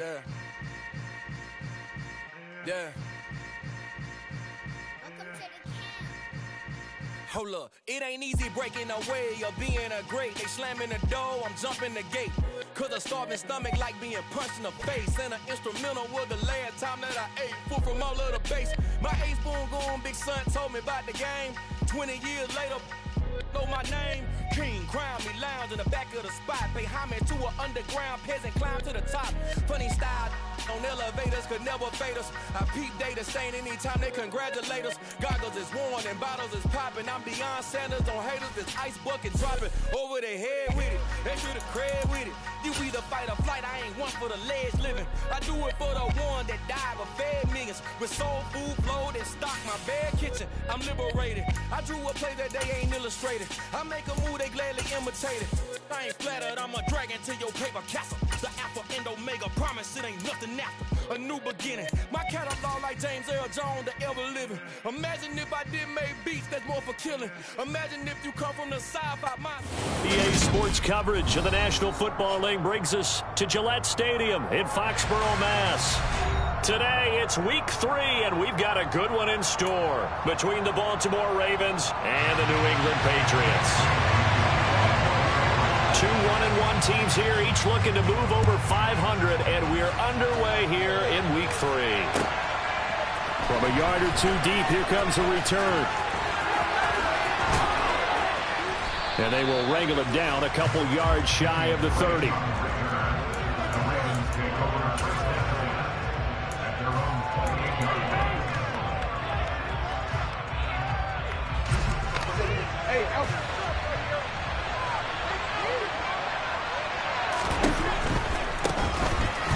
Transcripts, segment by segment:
Yeah. Yeah. Hold up, it ain't easy breaking away or being a great. They slamming the door, I'm jumping the gate. Cause a starving stomach like being punched in the face. And an instrumental was the last time that I ate. Food from all of the base. My ace spoon going, big son told me about the game. 20 years later, know my name. King, crown me, lounge in the back of the spot. Pay homage to an underground peasant, climb to the top. Funny style on elevators could never fade us. I peep data stain anytime they congratulate us. Goggles is worn and bottles is popping. I'm beyond Sanders on haters, this ice bucket dropping over their head with it. Extra the cred with it. You either fight or flight, I ain't one for the ledge living. I do it for the one that died but fed millions. With soul food flowed and stock my bare kitchen. I'm liberated. I drew a play that they ain't illustrated. I make a move, they gladly imitate it. I ain't flattered, I'm a dragon to your paper castle. The Alpha and Omega, promise it ain't nothing after. A new beginning. My catalog like James Earl Jones, the ever living. Imagine if I did make beats that's more for killing. Imagine if you come from the sci-fi mind. EA Sports coverage of the National Football League brings us to Gillette Stadium in Foxborough, Mass. Today, it's week 3, and we've got a good one in store between the Baltimore Ravens and the New England Patriots. 2 1-1 teams here, each looking to move over 500, and we're underway here in week 3. From a yard or two deep, here comes a return. And they will wrangle it down a couple yards shy of the 30.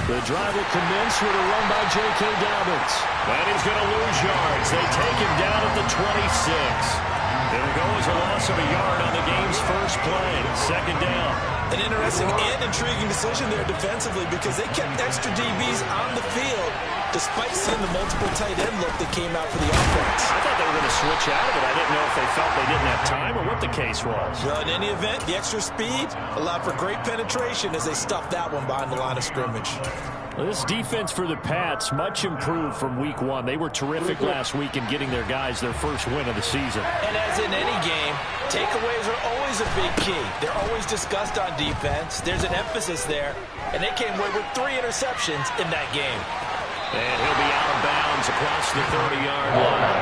The drive will commence with a run by J.K. Dobbins. And he's going to lose yards. They take him down at the 26. It'll go as a loss of a yard on the game's first play. Second down. An interesting and intriguing decision there defensively because they kept extra DBs on the field despite seeing the multiple tight end look that came out for the offense. I thought they were going to switch out of it. I didn't know if they felt they didn't have time or what the case was. Well, in any event, the extra speed allowed for great penetration as they stuffed that one behind the line of scrimmage. Well, this defense for the Pats, much improved from week 1. They were terrific last week in getting their guys their first win of the season. And as in any game, takeaways are always a big key. They're always discussed on defense. There's an emphasis there, and they came away with 3 interceptions in that game. And he'll be out of bounds across the 30-yard line.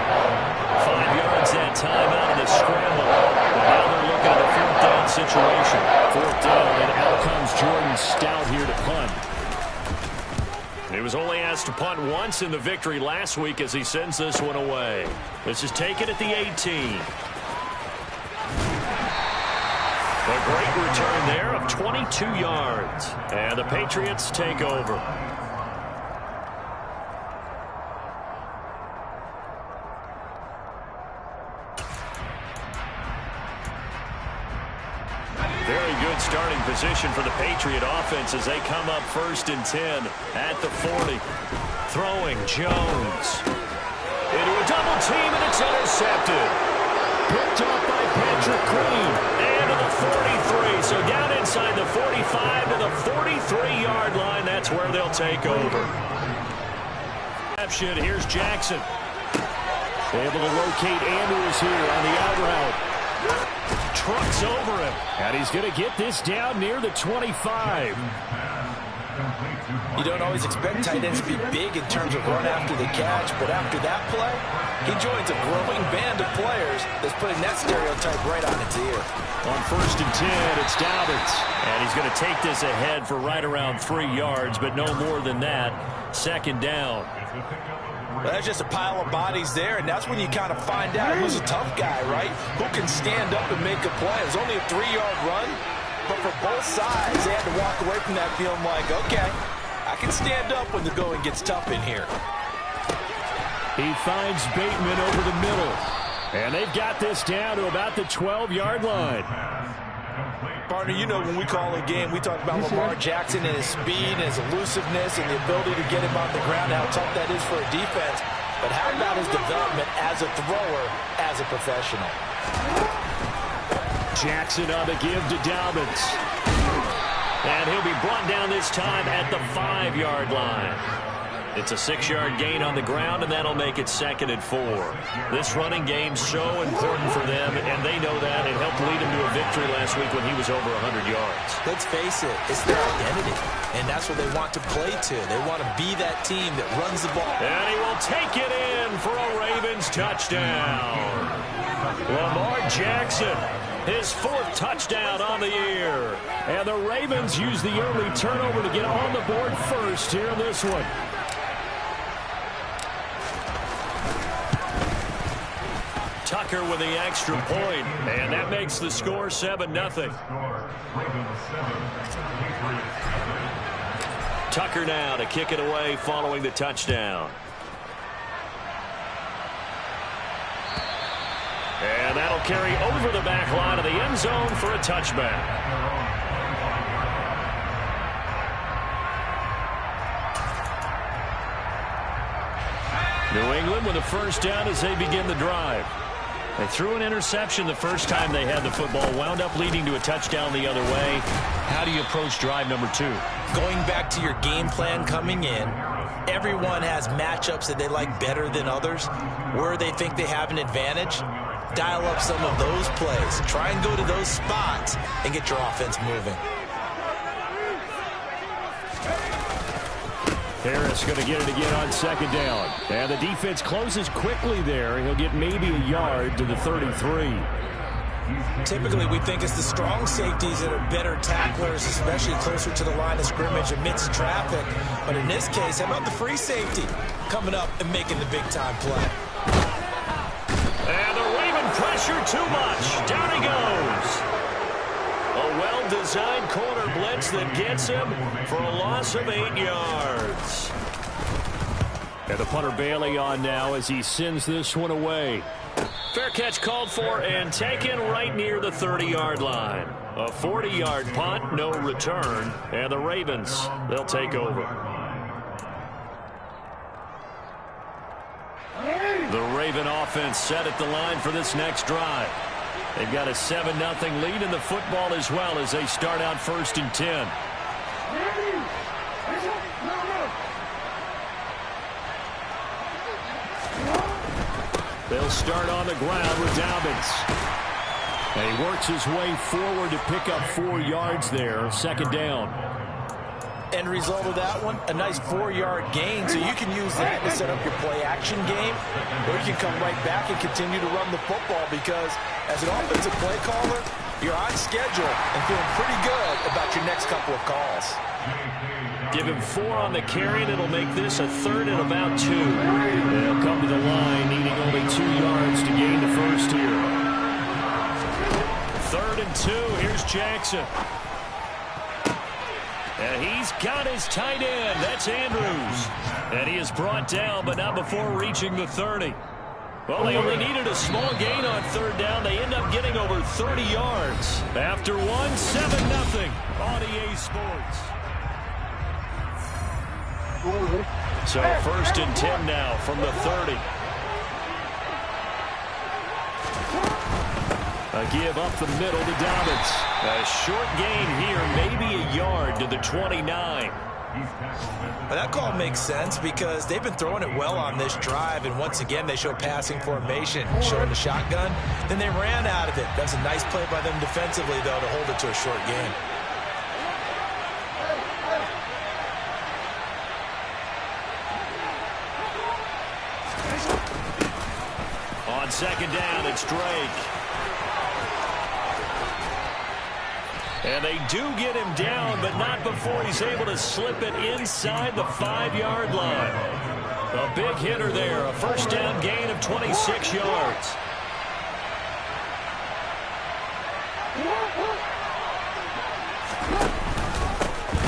5 yards that time out of the scramble. And now they're looking at a 4th down situation. 4th down, and out comes Jordan Stout here to punt. He was only asked to punt once in the victory last week as he sends this one away. This is taken at the 18. A great return there of 22 yards. And the Patriots take over. Very good starting position for the Patriot offense as they come up 1st and 10 at the 40. Throwing Jones. Into a double team, and it's intercepted. Picked up by Patrick Green. And to the 43. So down inside the 45 to the 43-yard line. That's where they'll take over. Here's Jackson. Able to locate Andrews here on the out route. Trucks over him, and he's going to get this down near the 25. You don't always expect tight ends to be big in terms of run after the catch, but after that play, he joins a growing band of players that's putting that stereotype right on its ear. On 1st and 10, it's Dobbins, and he's going to take this ahead for right around 3 yards, but no more than that. 2nd down. Well, that's just a pile of bodies there, and that's when you kind of find out who's a tough guy, right? Who can stand up and make a play. It was only a 3-yard run, but for both sides, they had to walk away from that feeling like, okay, I can stand up when the going gets tough in here. He finds Bateman over the middle, and they've got this down to about the 12-yard line. Partner, you know when we call a game, we talk about Lamar Jackson and his speed and his elusiveness and the ability to get him on the ground, how tough that is for a defense. But how about his development as a thrower, as a professional? Jackson on the give to Dobbins. And he'll be brought down this time at the 5-yard line. It's a 6-yard gain on the ground, and that'll make it 2nd and 4. This running game's so important for them, and they know that. It helped lead him to a victory last week when he was over 100 yards. Let's face it, it's their identity, and that's what they want to play to. They want to be that team that runs the ball. And he will take it in for a Ravens touchdown. Lamar Jackson, his 4th touchdown on the year. And the Ravens use the early turnover to get on the board first here in this one. Tucker with the extra point, and that makes the score 7-0. Tucker now to kick it away following the touchdown. And that'll carry over the back line of the end zone for a touchback. New England with a first down as they begin the drive. They threw an interception the first time they had the football, wound up leading to a touchdown the other way. How do you approach drive number 2? Going back to your game plan coming in, everyone has matchups that they like better than others. Where they think they have an advantage, dial up some of those plays. Try and go to those spots and get your offense moving. Harris going to get it again on 2nd down. And the defense closes quickly there. He'll get maybe a yard to the 33. Typically, we think it's the strong safeties that are better tacklers, especially closer to the line of scrimmage amidst traffic. But in this case, how about the free safety coming up and making the big-time play? And the Raven pressure too much. Down he goes. A well-designed corner blitz that gets him for a loss of 8 yards. And the punter Bailey on now as he sends this one away. Fair catch called for and taken right near the 30-yard line. A 40-yard punt, no return. And the Ravens, they'll take over. The Raven offense set at the line for this next drive. They've got a 7-0 lead in the football as well as they start out 1st and 10. They'll start on the ground with Dobbins. And he works his way forward to pick up 4 yards there. 2nd down. End result of that one, a nice 4-yard gain. So you can use that to set up your play-action game, or you can come right back and continue to run the football because as an offensive play caller, you're on schedule and feeling pretty good about your next couple of calls. Give him 4 on the carry, and it'll make this a 3rd and about 2. They'll come to the line, needing only 2 yards to gain the first here. 3rd and 2, here's Jackson. And he's got his tight end. That's Andrews. And he is brought down, but not before reaching the 30. Well, they only needed a small gain on 3rd down. They end up getting over 30 yards. After 7-0 on EA Sports. So 1st and 10 now from the 30. A give up the middle to Dobbins. A short gain here, maybe a yard to the 29. Well, that call makes sense because they've been throwing it well on this drive, and once again they show passing formation, showing the shotgun. Then they ran out of it. That's a nice play by them defensively, though, to hold it to a short gain. On 2nd down, it's Drake. And they do get him down, but not before he's able to slip it inside the 5-yard line. A big hitter there, a 1st down gain of 26 yards.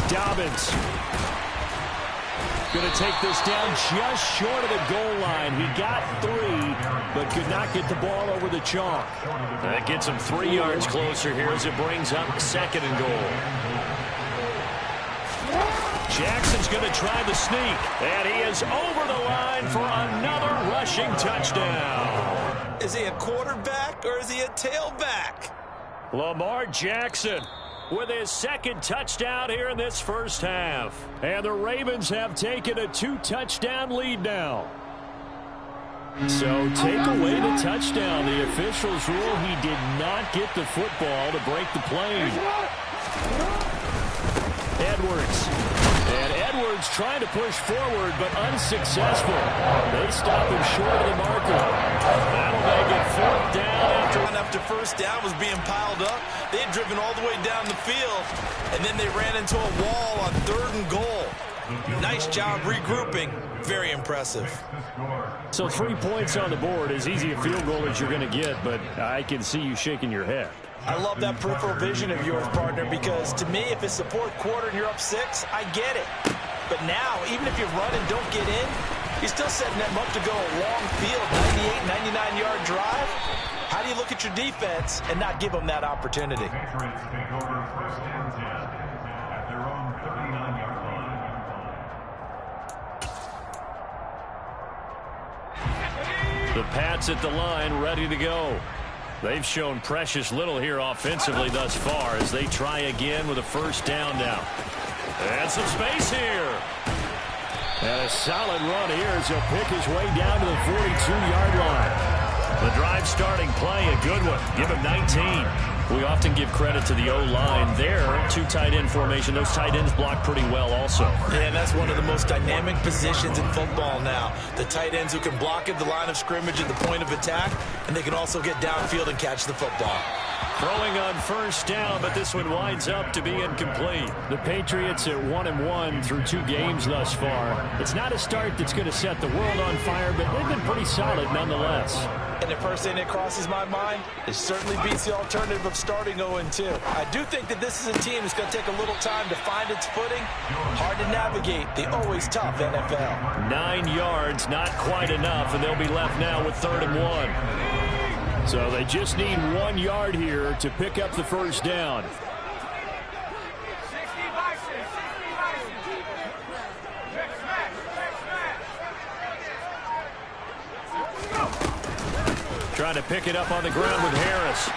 Dobbins going to take this down just short of the goal line. He got 3, but could not get the ball over the chalk. That gets him 3 yards closer here as it brings up 2nd and goal. Jackson's going to try the sneak, and he is over the line for another rushing touchdown. Is he a quarterback or is he a tailback? Lamar Jackson with his second touchdown here in this first half. And the Ravens have taken a 2-touchdown lead now. So take away the touchdown. The officials rule he did not get the football to break the play. Edwards. And Edwards trying to push forward, but unsuccessful. They stop him short of the marker. That'll make it 4th down after first down was being piled up. They had driven all the way down the field, and then they ran into a wall on 3rd and goal. Nice job regrouping. Very impressive. So 3 points on the board, as easy a field goal as you're going to get, but I can see you shaking your head. I love that peripheral vision of yours, partner, because to me, if it's the 4th quarter and you're up 6, I get it. But now, even if you run and don't get in, you're still setting them up to go a long field, 98, 99-yard drive. How do you look at your defense and not give them that opportunity? The Pats at the line, ready to go. They've shown precious little here offensively thus far as they try again with a first down now. And some space here. And a solid run here as he'll pick his way down to the 42-yard line. The drive starting play, a good one. Give him 19. We often give credit to the O-line there. 2 tight end formation. Those tight ends block pretty well also. Yeah, and that's one of the most dynamic positions in football now. The tight ends who can block at the line of scrimmage at the point of attack, and they can also get downfield and catch the football. Throwing on first down, but this one winds up to be incomplete. The Patriots at 1-1 through 2 games thus far. It's not a start that's going to set the world on fire, but they've been pretty solid nonetheless. And the first thing that crosses my mind, it certainly beats the alternative of starting 0-2. I do think that this is a team that's going to take a little time to find its footing. Hard to navigate the always tough NFL. 9 yards, not quite enough, and they'll be left now with 3rd and 1. So they just need 1 yard here to pick up the first down. Trying to pick it up on the ground with Harris.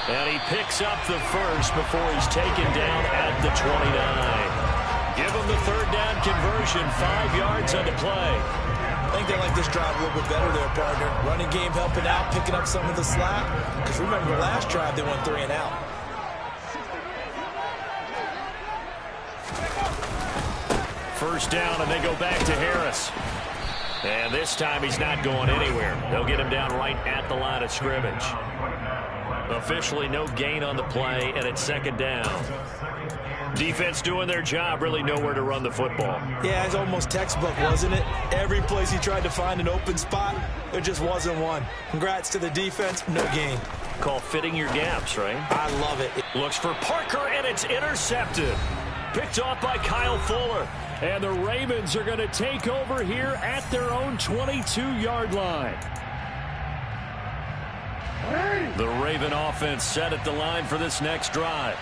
And he picks up the first before he's taken down at the 29. Give him the 3rd down conversion, 5 yards on the play. I think they like this drive a little bit better there, partner. Running game helping out, picking up some of the slack. Because remember, the last drive, they went 3 and out. First down, and they go back to Harris. And this time he's not going anywhere. They'll get him down right at the line of scrimmage. Officially no gain on the play, and it's 2nd down. Defense doing their job, really nowhere to run the football. Yeah, it's almost textbook, wasn't it? Every place he tried to find an open spot, there just wasn't one. Congrats to the defense, no gain. Call fitting your gaps, right? I love it. Looks for Parker, and it's intercepted. Picked off by Kyle Fuller. And the Ravens are going to take over here at their own 22-yard line. The Raven offense set at the line for this next drive.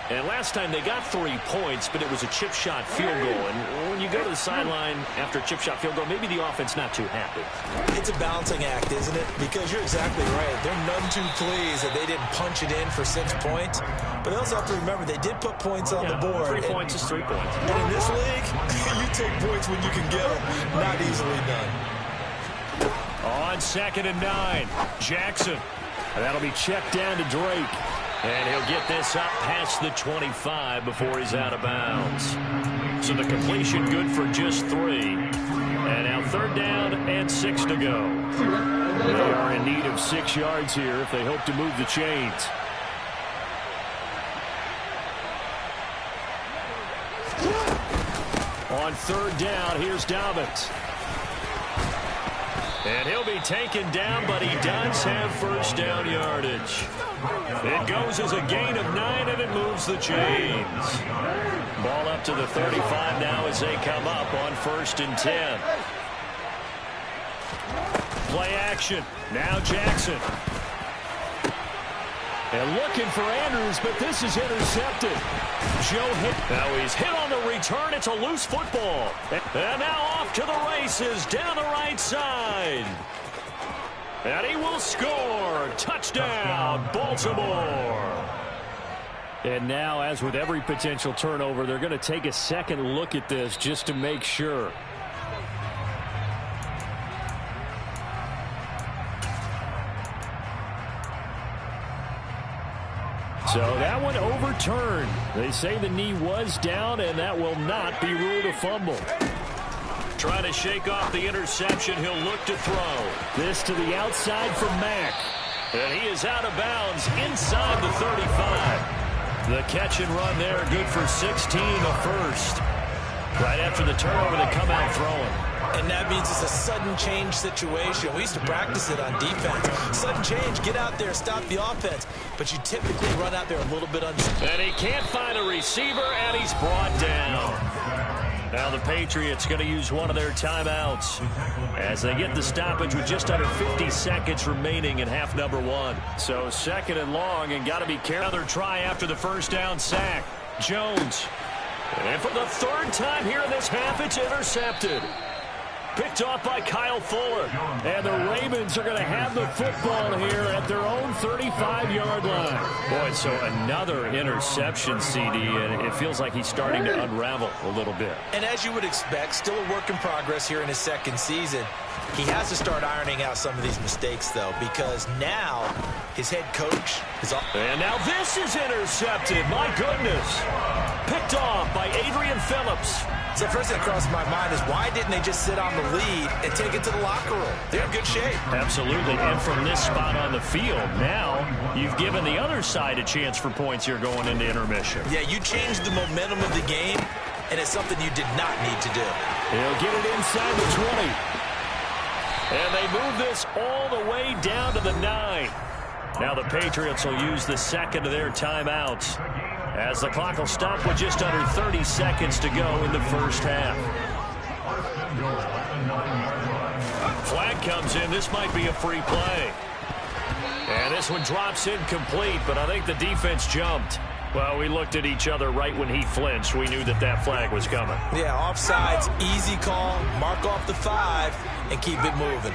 And last time they got 3 points, but it was a chip shot field goal. And when you go to the sideline after a chip shot field goal, maybe the offense not too happy. It's a balancing act, isn't it? Because you're exactly right. They're none too pleased that they didn't punch it in for 6 points. But they also have to remember they did put points on the board. 3 points is 3 points. And in this league, you take points when you can get them. Not easily done. On 2nd and 9, Jackson. And that'll be checked down to Drake. And he'll get this up past the 25 before he's out of bounds. So the completion good for just 3. And now 3rd down and 6 to go. They are in need of 6 yards here if they hope to move the chains. On 3rd down, here's Dobbins. And he'll be taken down, but he does have first down yardage. It goes as a gain of 9, and it moves the chains. Ball up to the 35 now as they come up on 1st and 10. Play action. Now Jackson. And looking for Andrews, but this is intercepted. Joe hit. Now he's hit on the return. It's a loose football. And now off to the races down the right side. And he will score. Touchdown, Baltimore. And now, as with every potential turnover, they're going to take a second look at this just to make sure. So that one overturned. They say the knee was down, and that will not be ruled a fumble. Trying to shake off the interception. He'll look to throw. This to the outside for Mack. And he is out of bounds inside the 35. The catch and run there, good for 16, a first. Right after the turnover, they come out throwing. And that means it's a sudden change situation. We used to practice it on defense. Sudden change, get out there, stop the offense. But you typically run out there a little bit unsure. And he can't find a receiver, and he's brought down. Now the Patriots going to use one of their timeouts as they get the stoppage with just under 50 seconds remaining in half number one. So second and long, and got to be careful. Another try after the first down sack. Jones. And for the third time here in this half, it's intercepted. Picked off by Kyle Fuller. And the Ravens are going to have the football here at their own 35-yard line. Boy, so another interception, CD, and it feels like he's starting to unravel a little bit. And as you would expect, still a work in progress here in his second season. He has to start ironing out some of these mistakes, though, because now his head coach is off. And now this is intercepted. My goodness. Picked off by Adrian Phillips. So first thing that crossed my mind is why didn't they just sit on the lead and take it to the locker room? They're in good shape. Absolutely. And from this spot on the field, now you've given the other side a chance for points here going into intermission. Yeah, you changed the momentum of the game, and it's something you did not need to do. He'll get it inside the 20. And they move this all the way down to the 9. Now the Patriots will use the second of their timeouts as the clock will stop with just under 30 seconds to go in the first half. Flag comes in. This might be a free play. And this one drops incomplete, but I think the defense jumped. Well, we looked at each other right when he flinched. We knew that that flag was coming. Yeah, offsides, easy call. Mark off the 5 and keep it moving.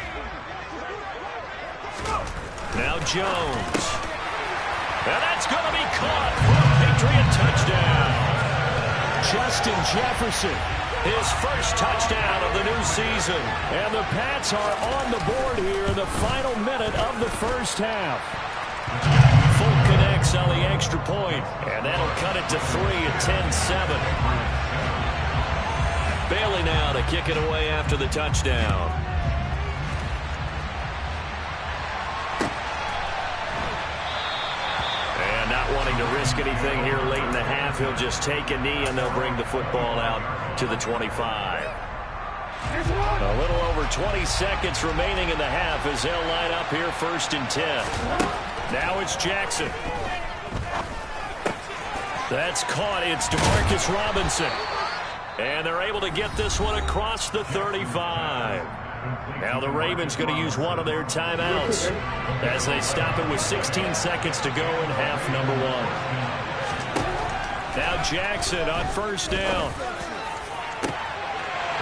Now Jones. And that's going to be caught for a Patriot touchdown. Justin Jefferson, his first touchdown of the new season. And the Pats are on the board here in the final minute of the first half. Full connects on the extra point, and that'll cut it to 3 at 10-7. Bailey now to kick it away after the touchdown. And not wanting to risk anything here late in the half, he'll just take a knee, and they'll bring the football out to the 25. A little over 20 seconds remaining in the half as they'll line up here first and 10. Now it's Jackson. That's caught. It's DeMarcus Robinson. And they're able to get this one across the 35. Now the Ravens going to use one of their timeouts as they stop it with 16 seconds to go in half number one. Now Jackson on first down.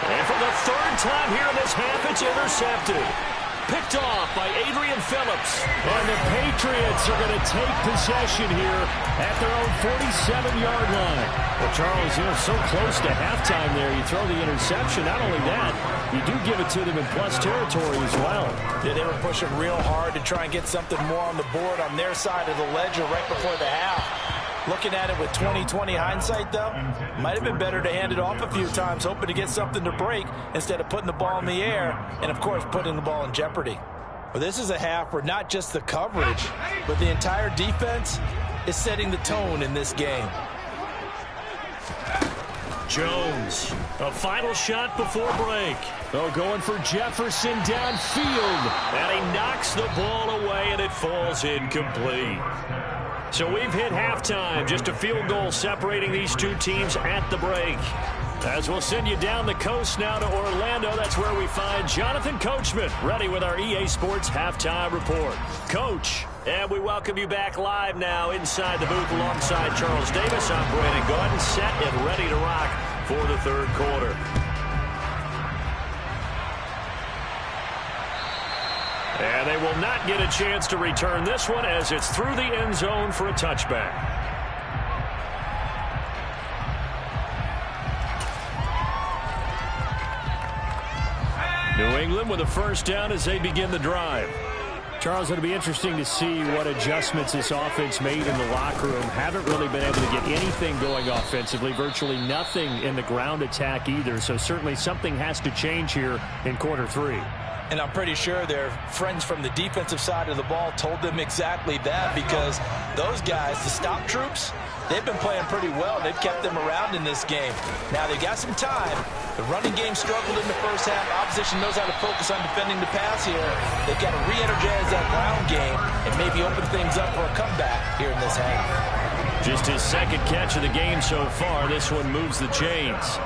And for the third time here in this half, it's intercepted. Picked off by Adrian Phillips. And the Patriots are going to take possession here at their own 47-yard line. Well, Charles, you're so close to halftime there. You throw the interception. Not only that, you do give it to them in plus territory as well. Yeah, they were pushing real hard to try and get something more on the board on their side of the ledger right before the half. Looking at it with 20/20 hindsight, though, might have been better to hand it off a few times, hoping to get something to break instead of putting the ball in the air and, of course, putting the ball in jeopardy. Well, this is a half where not just the coverage, but the entire defense is setting the tone in this game. Jones, a final shot before break. Oh, going for Jefferson downfield. And he knocks the ball away, and it falls incomplete. So we've hit halftime. Just a field goal separating these two teams at the break. As we'll send you down the coast now to Orlando, that's where we find Jonathan Coachman, ready with our EA Sports Halftime Report. Coach, and we welcome you back live now inside the booth alongside Charles Davis. I'm Brandon Gordon, set and ready to rock for the third quarter. And they will not get a chance to return this one as it's through the end zone for a touchback. New England with a first down as they begin the drive. Charles, it'll be interesting to see what adjustments this offense made in the locker room. Haven't really been able to get anything going offensively, virtually nothing in the ground attack either. So certainly something has to change here in quarter 3. And I'm pretty sure their friends from the defensive side of the ball told them exactly that, because those guys, the stop troops, they've been playing pretty well. They've kept them around in this game. Now they've got some time. The running game struggled in the first half. Opposition knows how to focus on defending the pass here. They've got to re-energize that ground game and maybe open things up for a comeback here in this half. Just his second catch of the game so far. This one moves the chains.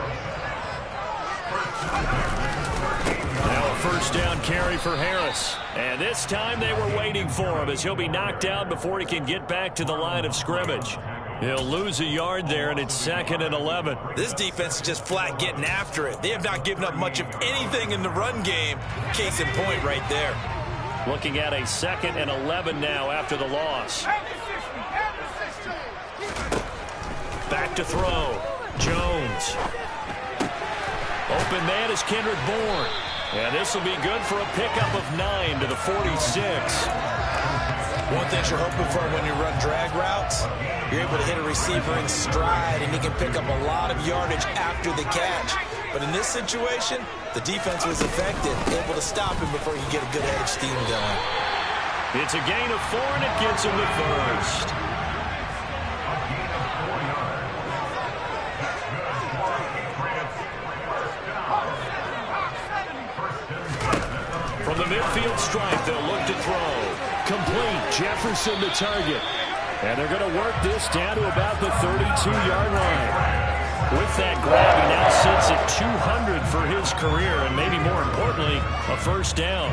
Now a first down carry for Harris. And this time they were waiting for him as he'll be knocked down before he can get back to the line of scrimmage. He'll lose a yard there, and it's 2nd and 11. This defense is just flat getting after it. They have not given up much of anything in the run game. Case in point right there. Looking at a 2nd and 11 now after the loss. Back to throw. Jones. Open man is Kendrick Bourne. And this will be good for a pickup of 9 to the 46. One thing you're hoping for when you run drag routes, you're able to hit a receiver in stride, and he can pick up a lot of yardage after the catch. But in this situation, the defense was effective, able to stop him before you get a good head of steam going. It's a gain of 4, and it gets him the first. From the midfield stripe, they'll look to throw. Complete. Jefferson the target. And they're going to work this down to about the 32-yard line. With that grab, he now sits at 200 for his career, and maybe more importantly, a first down.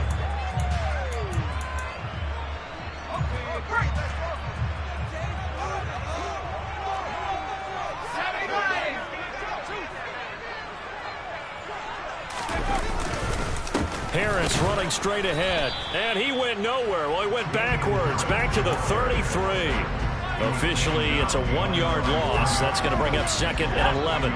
Harris running straight ahead, and he went nowhere. Well, he went backwards, back to the 33. Officially, it's a 1-yard loss. That's going to bring up 2nd and 11.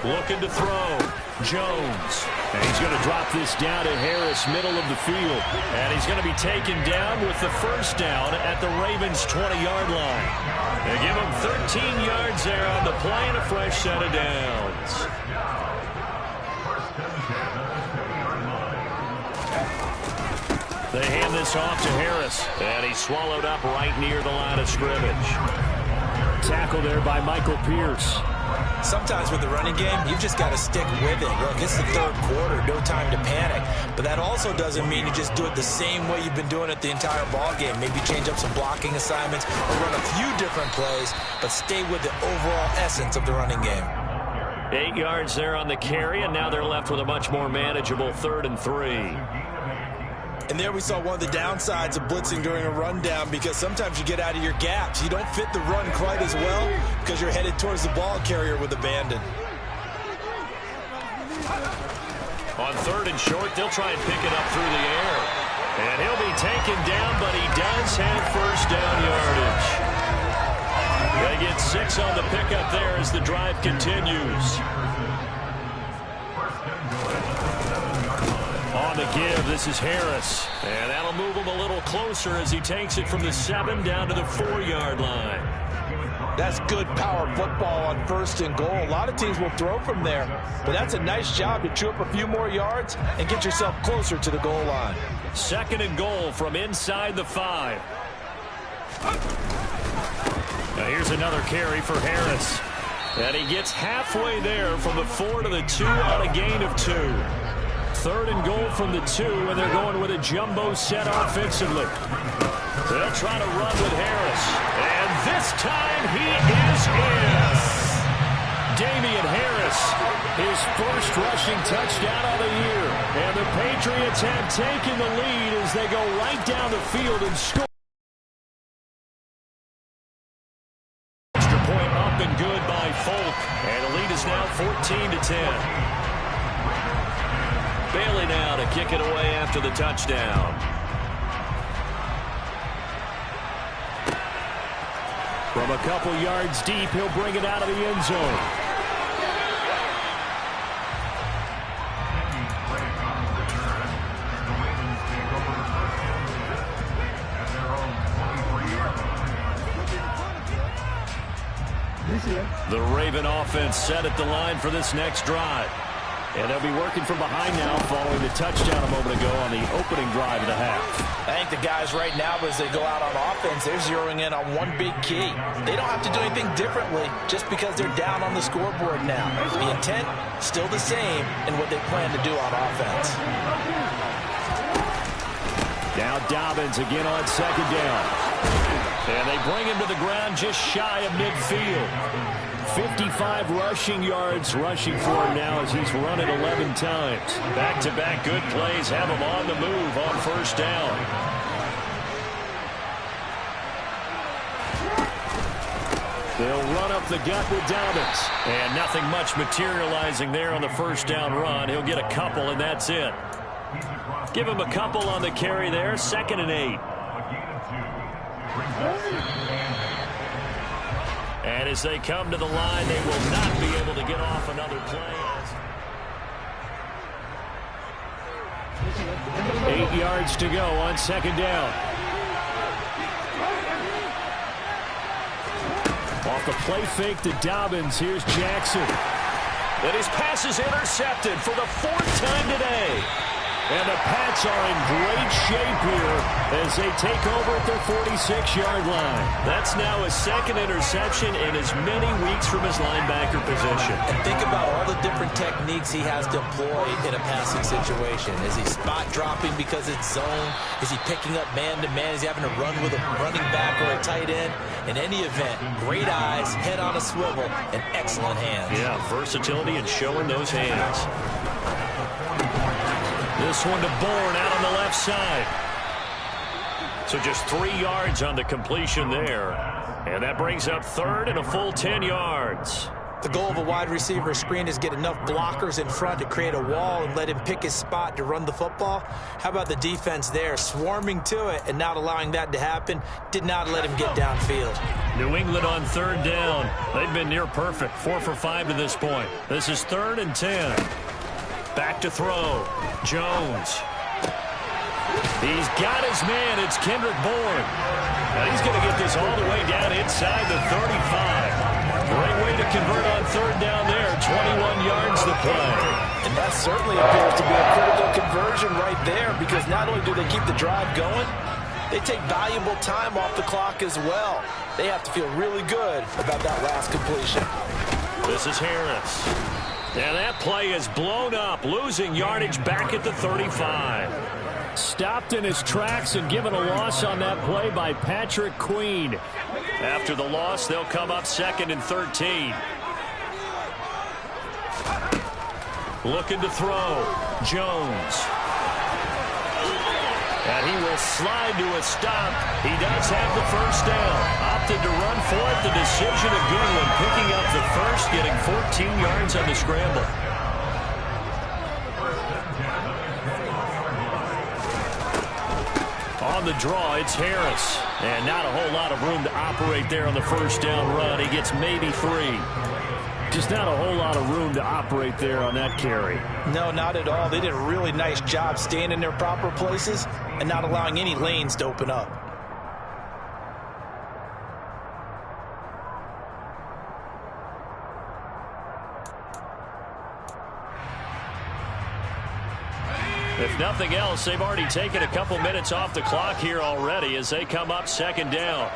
Looking to throw. Jones. And he's going to drop this down to Harris, middle of the field. And he's going to be taken down with the first down at the Ravens' 20-yard line. They give him 13 yards there on the play and a fresh set of downs. They hand this off to Harris. And he's swallowed up right near the line of scrimmage. Tackle there by Michael Pierce. Sometimes with the running game, you've just got to stick with it. Look, it's the third quarter, no time to panic. But that also doesn't mean you just do it the same way you've been doing it the entire ball game. Maybe change up some blocking assignments or run a few different plays, but stay with the overall essence of the running game. 8 yards there on the carry, and now they're left with a much more manageable 3rd and 3. And there we saw one of the downsides of blitzing during a rundown, because sometimes you get out of your gaps. You don't fit the run quite as well because you're headed towards the ball carrier with abandon. On 3rd and short, they'll try and pick it up through the air. And he'll be taken down, but he does have first down yardage. They get 6 on the pickup there as the drive continues. On the give, this is Harris. And that'll move him a little closer as he takes it from the 7 down to the 4-yard line. That's good power football on 1st and goal. A lot of teams will throw from there, but that's a nice job to chew up a few more yards and get yourself closer to the goal line. 2nd and goal from inside the 5. Now here's another carry for Harris. And he gets halfway there from the 4 to the 2 on a gain of 2. 3rd and goal from the 2, and they're going with a jumbo set offensively. They'll try to run with Harris. And this time he is in. Damian Harris, his first rushing touchdown of the year. And the Patriots have taken the lead as they go right down the field and score. Extra point up and good by Folk. And the lead is now 14-10. Bailey now to kick it away after the touchdown. From a couple yards deep, he'll bring it out of the end zone. The Raven offense set at the line for this next drive. And they'll be working from behind now following the touchdown a moment ago on the opening drive of the half. I think the guys right now, as they go out on offense, they're zeroing in on one big key. They don't have to do anything differently just because they're down on the scoreboard now. The intent, still the same in what they plan to do on offense. Now Dobbins again on second down. And they bring him to the ground just shy of midfield. 55 rushing yards rushing for him now as he's run it 11 times. Back-to-back good plays have him on the move on first down. They'll run up the gut with Dobbins. And nothing much materializing there on the first down run. He'll get a couple, and that's it. Give him a couple on the carry there. 2nd and 8. And as they come to the line, they will not be able to get off another play. 8 yards to go on second down. Off the play fake to Dobbins. Here's Jackson. And his pass is intercepted for the 4th time today. And the Pats are in great shape here as they take over at their 46-yard line. That's now his 2nd interception in as many weeks from his linebacker position. And think about all the different techniques he has to employ in a passing situation. Is he spot dropping because it's zone? Is he picking up man-to-man? Is he having to run with a running back or a tight end? In any event, great eyes, head on a swivel, and excellent hands. Yeah, versatility and showing those hands. This one to Bourne out on the left side. So just 3 yards on the completion there. And that brings up 3rd and a full 10 yards. The goal of a wide receiver screen is get enough blockers in front to create a wall and let him pick his spot to run the football. How about the defense there, swarming to it and not allowing that to happen? Did not let him get downfield. New England on 3rd down. They've been near perfect, 4 for 5 to this point. This is 3rd and 10. Back to throw. Jones. He's got his man. It's Kendrick Bourne. Now he's going to get this all the way down inside the 35. Great way to convert on 3rd down there. 21 yards to play. And that certainly appears to be a critical conversion right there because not only do they keep the drive going, they take valuable time off the clock as well. They have to feel really good about that last completion. This is Harris. And that play is blown up, losing yardage back at the 35. Stopped in his tracks and given a loss on that play by Patrick Queen. After the loss, they'll come up 2nd and 13. Looking to throw. Jones. And he will slide to a stop. He does have the first down. Opted to run for it. The decision a good one. Picking up the first, getting 14 yards on the scramble. On the draw, it's Harris. And not a whole lot of room to operate there on the first down run. He gets maybe 3. Just not a whole lot of room to operate there on that carry. No, not at all. They did a really nice job staying in their proper places and not allowing any lanes to open up. If nothing else, they've already taken a couple minutes off the clock here already as they come up 2nd down.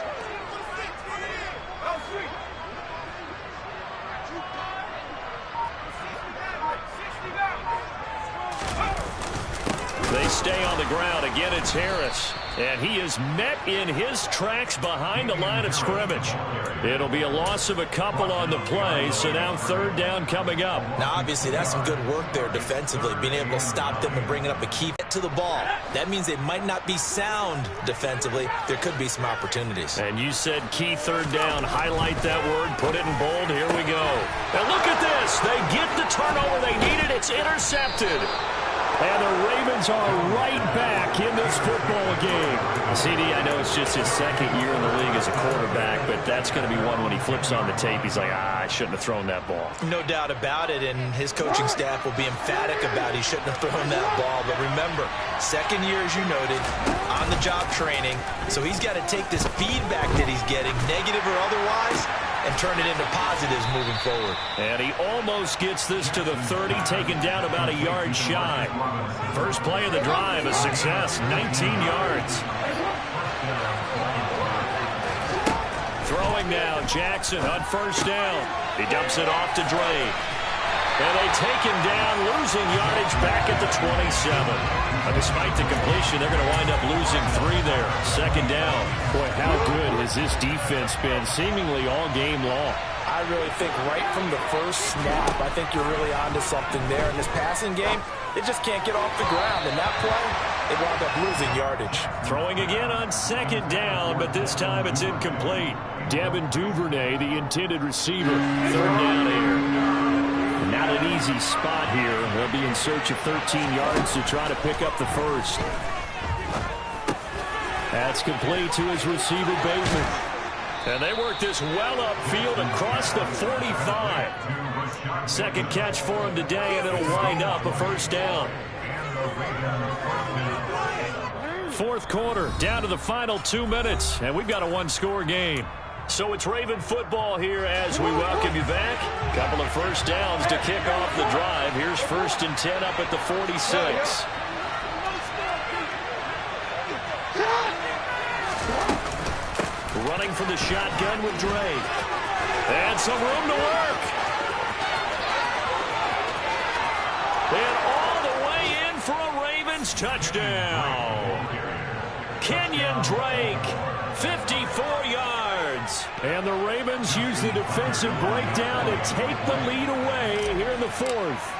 They stay on the ground. Again, it's Harris. And he is met in his tracks behind the line of scrimmage. It'll be a loss of a couple on the play, so now 3rd down coming up. Now, obviously, that's some good work there defensively, being able to stop them and bringing up a key to the ball. That means they might not be sound defensively. There could be some opportunities. And you said key 3rd down. Highlight that word. Put it in bold. Here we go. And look at this. They get the turnover they needed. It's intercepted. And the Ravens are right back in this football game. CD, I know it's just his 2nd year in the league as a quarterback, but that's going to be one when he flips on the tape. He's like, I shouldn't have thrown that ball. No doubt about it, and his coaching staff will be emphatic about he shouldn't have thrown that ball. But remember, 2nd year, as you noted, on-the-job training. So he's got to take this feedback that he's getting, negative or otherwise, and turn it into positives moving forward. And he almost gets this to the 30, taken down about a yard shy. First play of the drive, a success, 19 yards. Throwing now, Jackson on first down. He dumps it off to Drake. And they take him down, losing yardage back at the 27. But despite the completion, they're going to wind up losing 3 there. Second down. Boy, how good has this defense been seemingly all game long? I really think right from the first snap, I think you're really onto something there. In this passing game, they just can't get off the ground. And that play, they wound up losing yardage. Throwing again on second down, but this time it's incomplete. Devin Duvernay, the intended receiver. Third down here. Not an easy spot here. They'll be in search of 13 yards to try to pick up the first. That's complete to his receiver, Bateman. And they work this well upfield across the 45. Second catch for him today, and it'll wind up a first down. Fourth quarter, down to the final 2 minutes, and we've got a one-score game. So it's Raven football here as we welcome you back. Couple of first downs to kick off the drive. Here's 1st and 10 up at the 46. Running from the shotgun with Drake. And some room to work. And all the way in for a Ravens touchdown. Kenyon Drake, 54 yards. And the Ravens use the defensive breakdown to take the lead away here in the fourth.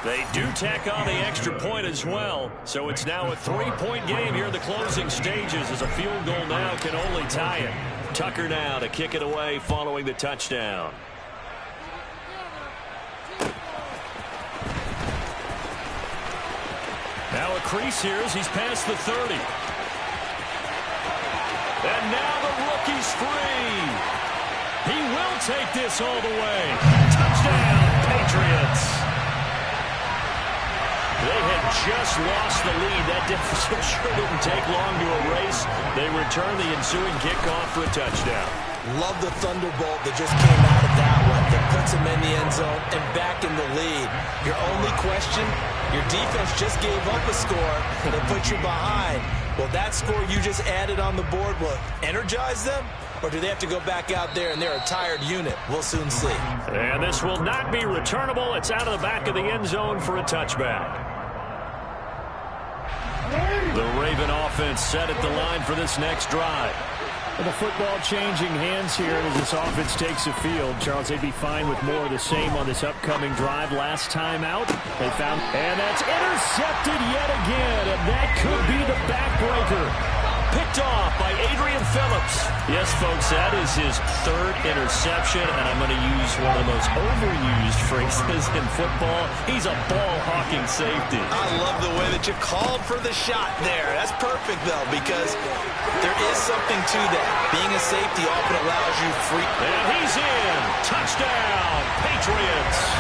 They do tack on the extra point as well. So it's now a 3-point game here in the closing stages as a field goal now can only tie it. Tucker now to kick it away following the touchdown. Now a crease here as he's past the 30. And now the rookie's free. He will take this all the way. Touchdown, Patriots. They had just lost the lead. That deficit sure didn't take long to erase. They return the ensuing kickoff for a touchdown. Love the thunderbolt that just came out of that one. That puts them in the end zone and back in the lead. Your only question, your defense just gave up a score that put you behind. Will that score you just added on the board will energize them? Or do they have to go back out there and they're a tired unit? We'll soon see. And this will not be returnable. It's out of the back of the end zone for a touchback. The Raven offense set at the line for this next drive. And the football changing hands here as this offense takes the field. Charles, they'd be fine with more of the same on this upcoming drive. Last time out, they found, and that's intercepted yet again, and that could be the backbreaker. Picked off by Adrian Phillips. Yes, folks, that is his 3rd interception, and I'm going to use one of the most overused phrases in football. He's a ball-hawking safety. I love the way that you called for the shot there. That's perfect, though, because there is something to that. Being a safety often allows you free. And he's in. Touchdown, Patriots.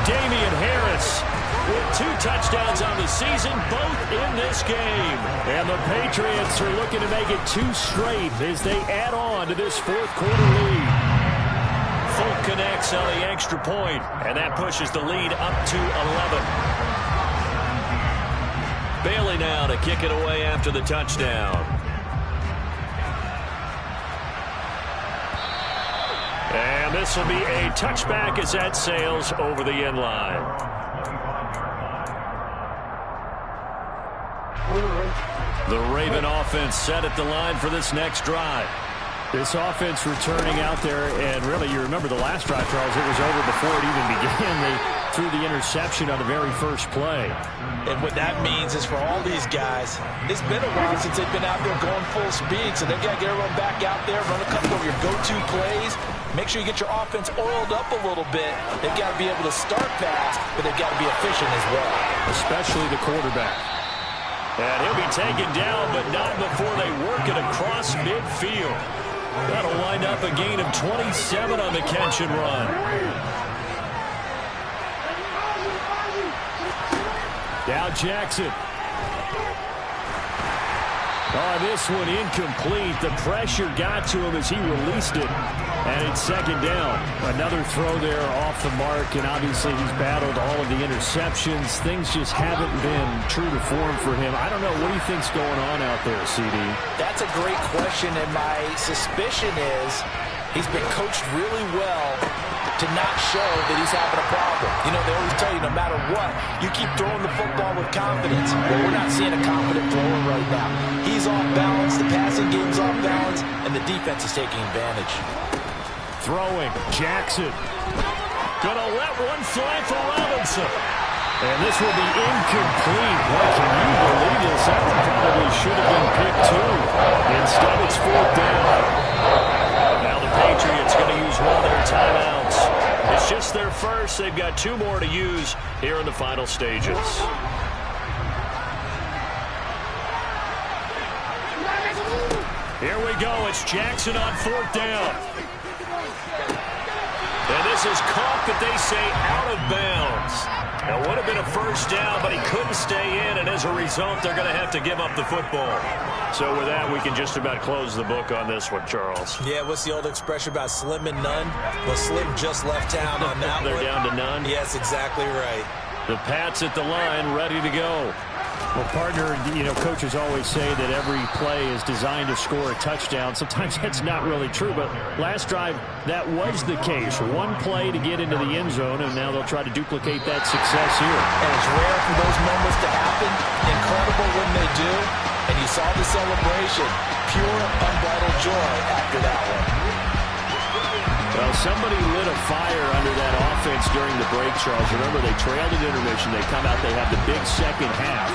Damian Harris with 2 touchdowns on the season, both in this game. And the Patriots are looking to make it 2 straight as they add on to this fourth quarter lead. Folk connects on the extra point, and that pushes the lead up to 11. Bailey now to kick it away after the touchdown. And this will be a touchback as that sails over the end line. The Raven offense set at the line for this next drive. This offense returning out there, and really, you remember the last drive, Charles, it was over before it even began. They threw the interception on the very first play. And what that means is for all these guys, it's been a while since they've been out there going full speed, so they've got to get everyone back out there, run a couple of your go-to plays, make sure you get your offense oiled up a little bit. They've got to be able to start fast, but they've got to be efficient as well. Especially the quarterback. And he'll be taken down, but not before they work it across midfield. That'll wind up a gain of 27 on the catch and run. Now Jackson. Oh, this one incomplete. The pressure got to him as he released it. And it's second down. Another throw there off the mark, and obviously he's battled all of the interceptions. Things just haven't been true to form for him. I don't know. What do you think's going on out there, CD? That's a great question, and my suspicion is he's been coached really well to not show that he's having a problem. You know, they always tell you no matter what, you keep throwing the football with confidence. Well, we're not seeing a confident thrower right now. He's off balance, the passing game's off balance, and the defense is taking advantage. Throwing, Jackson. Gonna let one fly for Robinson. And this will be incomplete. What, can you believe this? That one probably should have been picked too. Instead, it's fourth down. Now the Patriots going to use one of their timeouts. It's just their first. They've got 2 more to use here in the final stages. Here we go. It's Jackson on fourth down. And this is caught, but they say out of bounds. It would have been a first down, but he couldn't stay in, and as a result, they're going to have to give up the football. So with that, we can just about close the book on this one, Charles. Yeah, what's the old expression about slim and none? Well, Slim just left town on that They're one. down to none? Yes, exactly right. The Pats at the line, ready to go. Well, partner, you know, coaches always say that every play is designed to score a touchdown. Sometimes that's not really true, but last drive, that was the case. One play to get into the end zone, and now they'll try to duplicate that success here. And it's rare for those moments to happen. Incredible when they do. And you saw the celebration. Pure, unbridled joy after that one. Well, somebody lit a fire under that offense during the break, Charles. Remember, they trailed at intermission. They come out, they have the big second half.